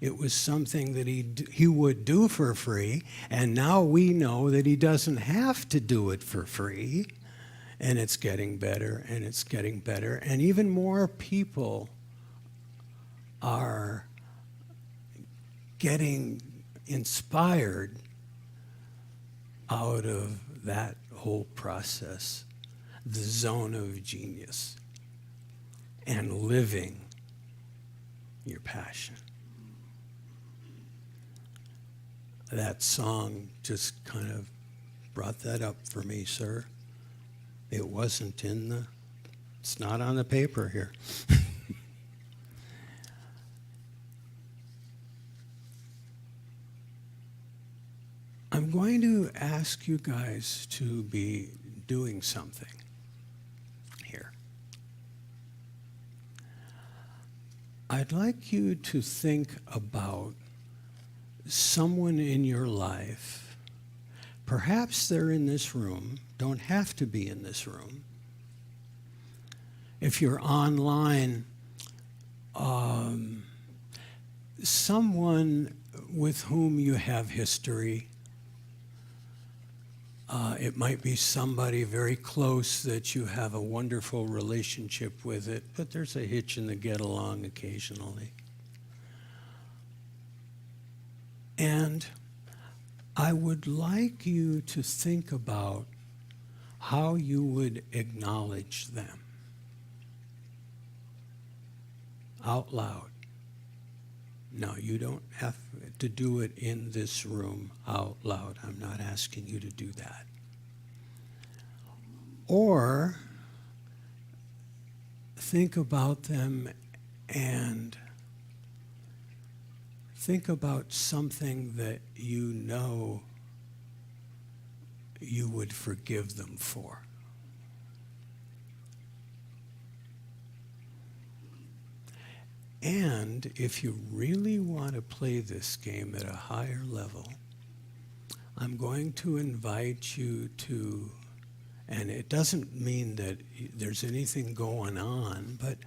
It was something that he would do for free, and now we know that he doesn't have to do it for free, and it's getting better, and it's getting better, and even more people are getting inspired out of that whole process, the zone of genius, and living your passion. That song just kind of brought that up for me, sir. It wasn't it's not on the paper here. I'm going to ask you guys to be doing something here. I'd like you to think about someone in your life. Perhaps they're in this room, don't have to be in this room. If you're online, someone with whom you have history. It might be somebody very close that you have a wonderful relationship with it, but there's a hitch in the get along occasionally. And I would like you to think about how you would acknowledge them out loud. No, you don't have to do it in this room out loud. I'm not asking you to do that. Or think about them and think about something that you know you would forgive them for. And if you really want to play this game at a higher level, I'm going to invite you to, and it doesn't mean that there's anything going on, but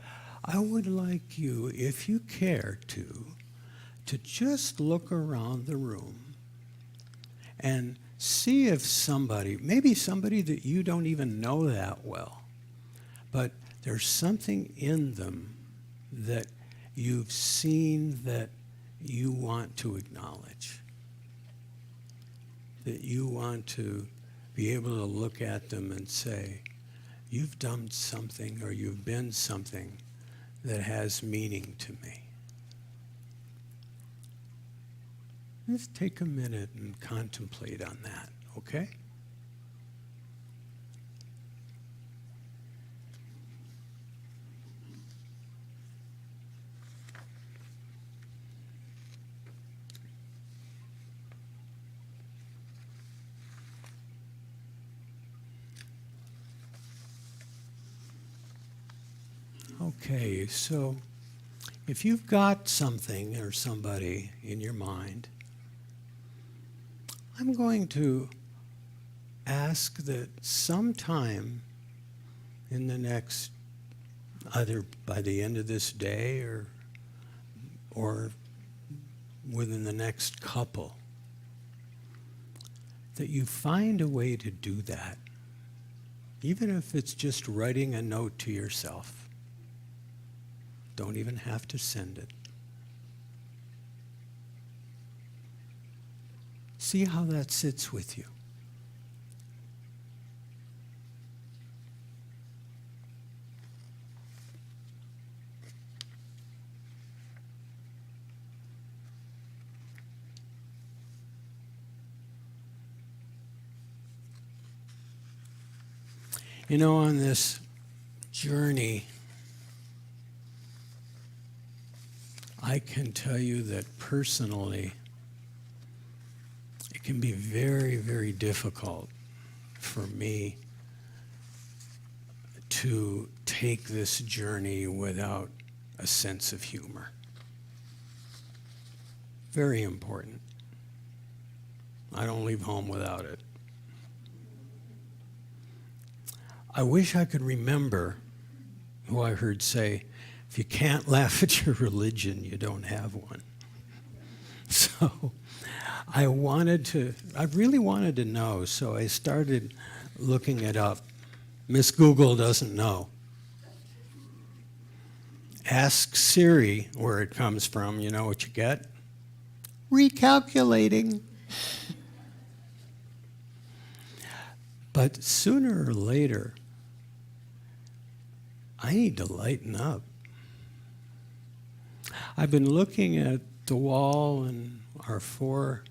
I would like you, if you care to just look around the room and see if somebody, maybe somebody that you don't even know that well, but there's something in them that you've seen that you want to acknowledge, that you want to be able to look at them and say, you've done something or you've been something that has meaning to me. Let's take a minute and contemplate on that, okay? Okay, so if you've got something or somebody in your mind, I'm going to ask that sometime in the next, either by the end of this day or within the next couple, that you find a way to do that, even if it's just writing a note to yourself. Don't even have to send it. See how that sits with you. You know, on this journey, I can tell you that personally, it can be very, very difficult for me to take this journey without a sense of humor. Very important. I don't leave home without it. I wish I could remember who I heard say, if you can't laugh at your religion, you don't have one. So I really wanted to know, so I started looking it up. Miss Google doesn't know. Ask Siri where it comes from. You know what you get? Recalculating. But sooner or later, I need to lighten up. I've been looking at the wall and our 4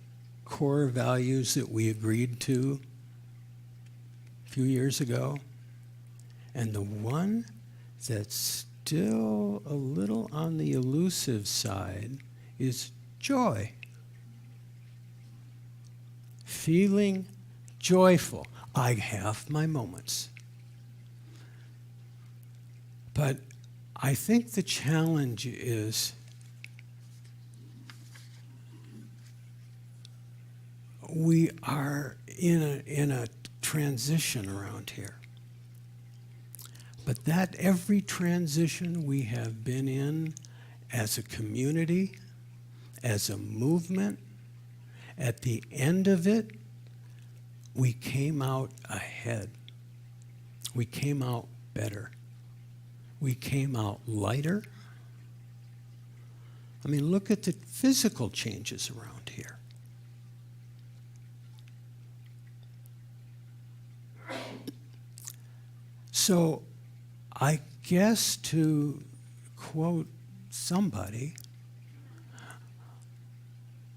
core values that we agreed to a few years ago. And the one that's still a little on the elusive side is joy. Feeling joyful. I have my moments. But I think the challenge is we are in a transition around here. But that every transition we have been in as a community, as a movement, at the end of it, we came out ahead. We came out better. We came out lighter. I mean, look at the physical changes around here. So I guess, to quote somebody,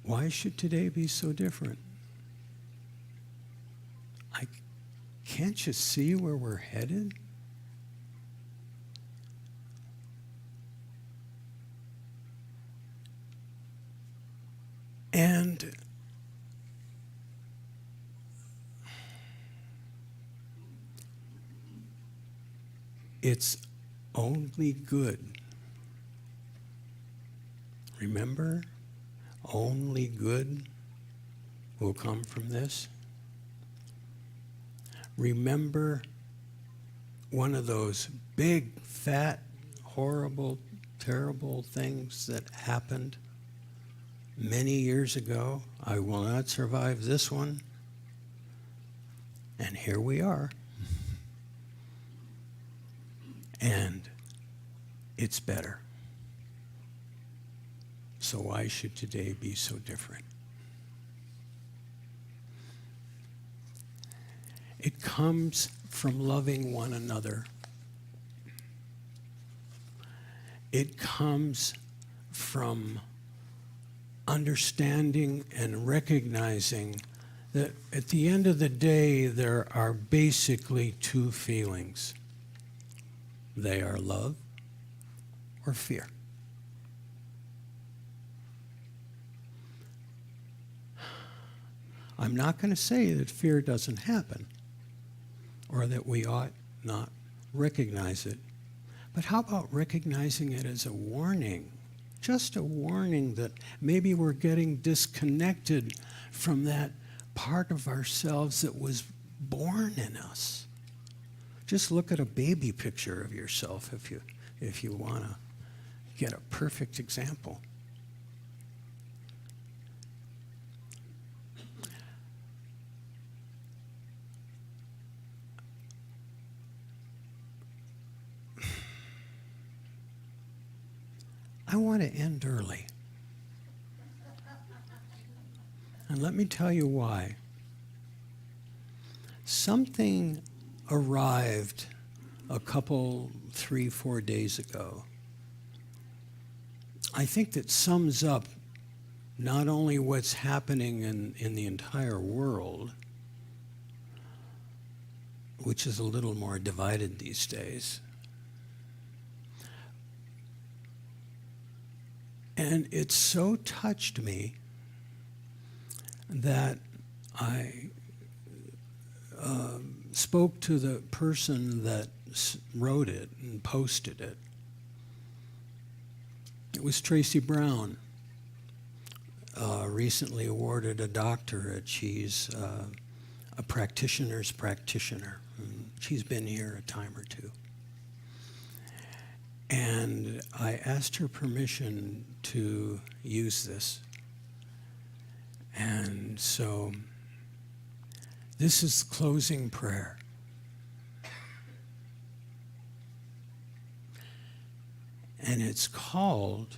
why should today be so different? Can't you see where we're headed? And it's only good. Remember, only good will come from this. Remember one of those big, fat, horrible, terrible things that happened many years ago? I will not survive this one. And here we are. And it's better. So why should today be so different? It comes from loving one another. It comes from understanding and recognizing that at the end of the day, there are basically 2 feelings. They are love or fear. I'm not going to say that fear doesn't happen or that we ought not recognize it. But how about recognizing it as a warning? Just a warning that maybe we're getting disconnected from that part of ourselves that was born in us. Just look at a baby picture of yourself if you want to get a perfect example. I want to end early. And let me tell you why. Something arrived a couple, 3, 4 days ago. I think that sums up not only what's happening in the entire world, which is a little more divided these days, and it so touched me that I spoke to the person that wrote it and posted it. It was Tracy Brown, recently awarded a doctorate. She's a practitioner's practitioner. She's been here a time or two. And I asked her permission to use this. And so this is the closing prayer. And it's called,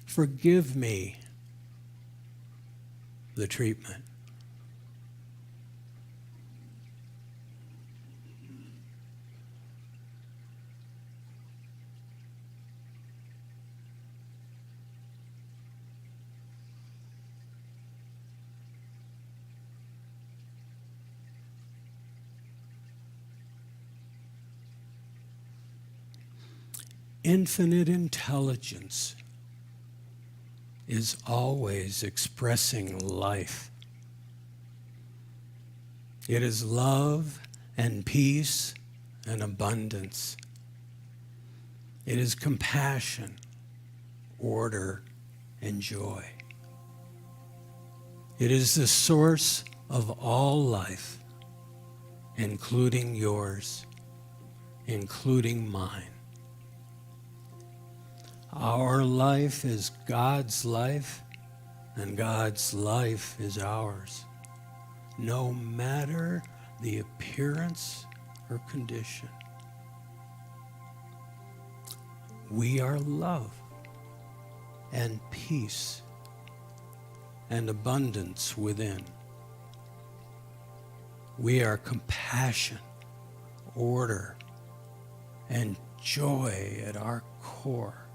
Forgive Me the Treatment. Infinite intelligence is always expressing life. It is love and peace and abundance. It is compassion, order, and joy. It is the source of all life, including yours, including mine. Our life is God's life, and God's life is ours, no matter the appearance or condition. We are love and peace and abundance within. We are compassion, order, and joy at our core.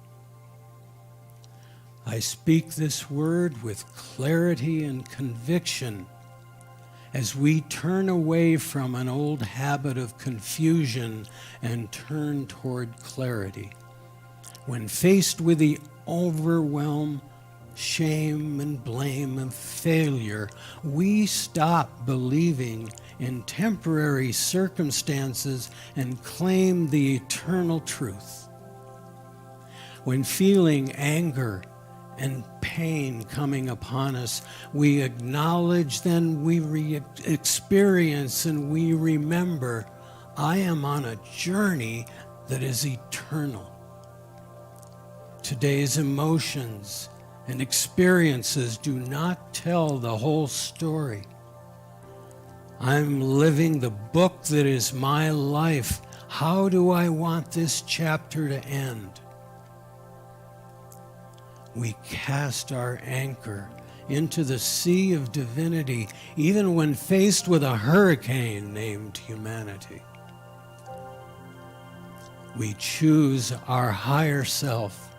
I speak this word with clarity and conviction as we turn away from an old habit of confusion and turn toward clarity. When faced with the overwhelm, shame, and blame of failure, we stop believing in temporary circumstances and claim the eternal truth. When feeling anger and pain coming upon us, we acknowledge, then we experience, and we remember, I am on a journey that is eternal. Today's emotions and experiences do not tell the whole story. I'm living the book that is my life. How do I want this chapter to end? We cast our anchor into the sea of divinity, even when faced with a hurricane named humanity. We choose our higher self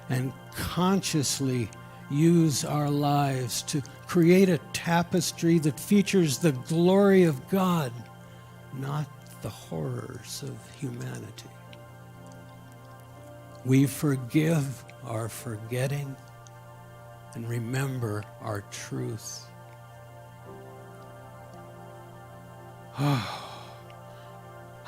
and consciously use our lives to create a tapestry that features the glory of God, not the horrors of humanity. We forgive our forgetting and remember our truth.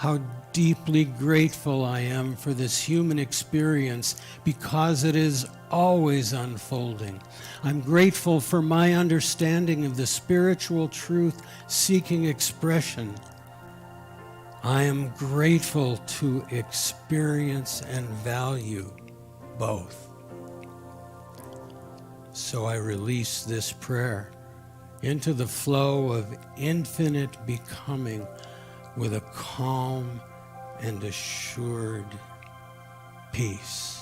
how deeply grateful I am for this human experience because it is always unfolding. I'm grateful for my understanding of the spiritual truth seeking expression. I am grateful to experience and value both. So I release this prayer into the flow of infinite becoming with a calm and assured peace.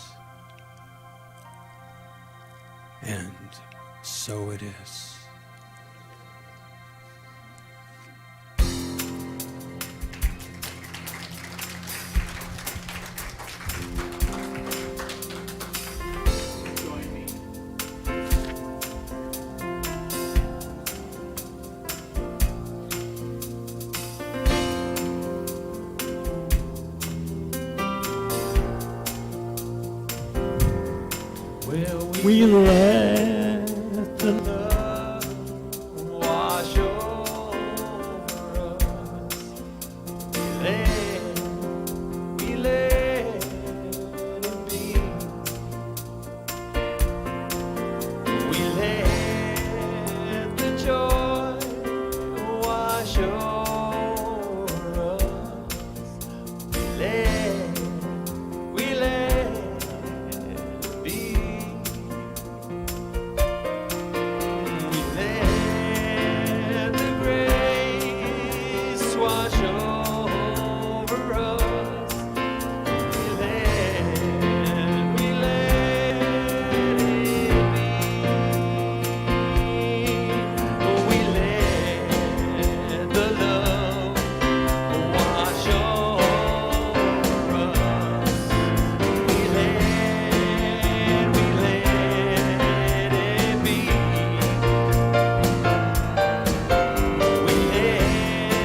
And so it is. Join me. Well, We let the